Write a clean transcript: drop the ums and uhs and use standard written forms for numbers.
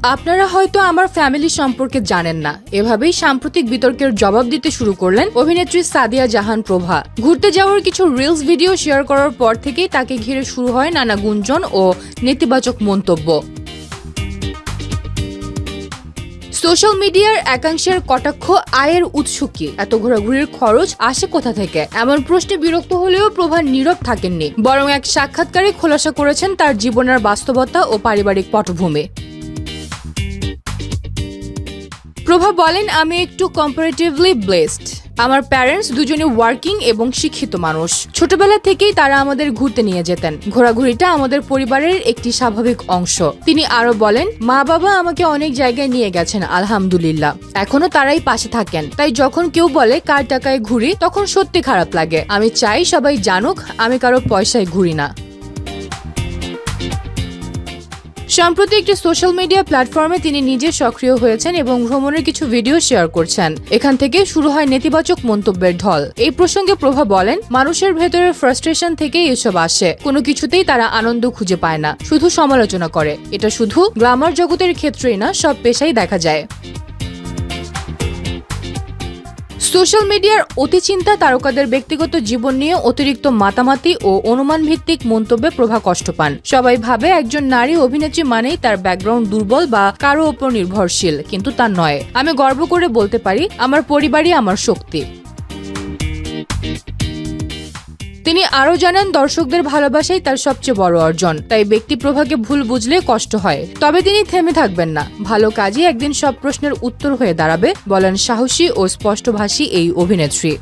আপনারা হয়তো আমার ফ্যামিলি সম্পর্কে জানেন না, এভাবেই সাম্প্রতিক বিতর্কের জবাব দিতে শুরু করলেন অভিনেত্রী সাদিয়া জাহান প্রভা। ঘুরতে যাওয়ার কিছু রিলস ভিডিও শেয়ার করার পর থেকেই তাকে ঘিরে শুরু হয় নানা গুঞ্জন ও নেতিবাচক মন্তব্য। সোশ্যাল মিডিয়ার একাংশের কটাক্ষ আয়ের উৎস কি, এত ঘোরাঘুরির খরচ আসে কোথা থেকে, এমন প্রশ্নে বিরক্ত হলেও প্রভা নীরব থাকেননি, বরং এক সাক্ষাৎকারে খোলাসা করেছেন তার জীবনের বাস্তবতা ও পারিবারিক পটভূমি। প্রভা বলেন, আমি একটু কম্পারেটিভলি ব্লেসড। আমার প্যারেন্টস দুজনে ওয়ার্কিং এবং শিক্ষিত মানুষ। ছোটবেলা থেকেই তারা আমাদের ঘুরতে নিয়ে যেতেন। ঘোরাঘুরিটা আমাদের পরিবারের একটি স্বাভাবিক অংশ। তিনি আরো বলেন, মা বাবা আমাকে অনেক জায়গায় নিয়ে গেছেন, আলহামদুলিল্লাহ। এখনো তারাই পাশে থাকেন। তাই যখন কেউ বলে কার টাকায় ঘুরি, তখন সত্যি খারাপ লাগে। আমি চাই সবাই জানুক আমি কারো পয়সায় ঘুরি না। সম্প্রতি একটি সোশ্যাল মিডিয়া প্ল্যাটফর্মে তিনি নিজে সক্রিয় হয়েছেন এবং ভ্রমণের কিছু ভিডিও শেয়ার করছেন। এখান থেকে শুরু হয় নেতিবাচক মন্তব্যের ঢল। এই প্রসঙ্গে প্রভা বলেন, মানুষের ভেতরের ফ্রাস্ট্রেশন থেকেই এসব আসে। কোনো কিছুতেই তারা আনন্দ খুঁজে পায় না, শুধু সমালোচনা করে। এটা শুধু গ্ল্যামার জগতের ক্ষেত্রেই না, সব পেশায় দেখা যায়। সোশ্যাল মিডিয়ার অতিচিন্তা তারকাদের ব্যক্তিগত জীবন নিয়ে অতিরিক্ত মাতামাতি ও অনুমান ভিত্তিক মন্তব্যে প্রভা কষ্ট পান। সবাই ভাবে একজন নারী অভিনেত্রী মানেই তার ব্যাকগ্রাউন্ড দুর্বল বা কারো ওপর নির্ভরশীল, কিন্তু তা নয়। আমি গর্ব করে বলতে পারি, আমার পরিবারই আমার শক্তি। তিনি আরো জানান, দর্শকদের ভালোবাসাই তার সবচেয়ে বড় অর্জন। তাই ব্যক্তি প্রভাকে ভুল বুঝলে কষ্ট হয়, তবে তিনি থেমে থাকবেন না। ভালো কাজই একদিন সব প্রশ্নের উত্তর হয়ে দাঁড়াবে, বলেন সাহসী ও স্পষ্টভাষী এই অভিনেত্রী।